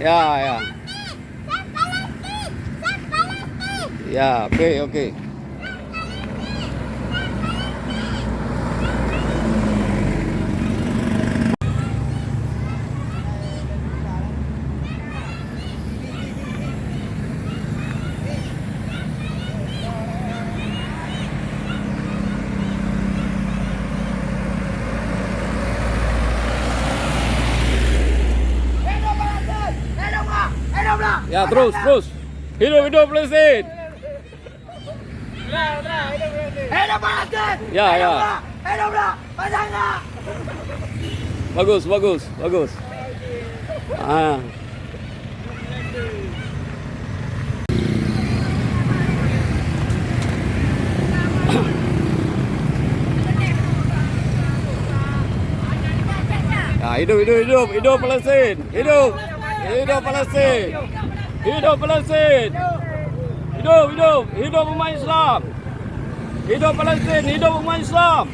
Ya, ya. Ya, okey, okey. Ya, terus, terus. Hidup, hidup Palestin. Hidup Palestin! Ya, ya. Hiduplah Palestin! Bagus, bagus, bagus. Ah. Ya, hidup, hidup, hidup, hidup Palestin. Hidup. Hidup Palestin. Hidup Palestin. Hidup, hidup, hidup umat Islam. Hidup Palestin, hidup umat Islam.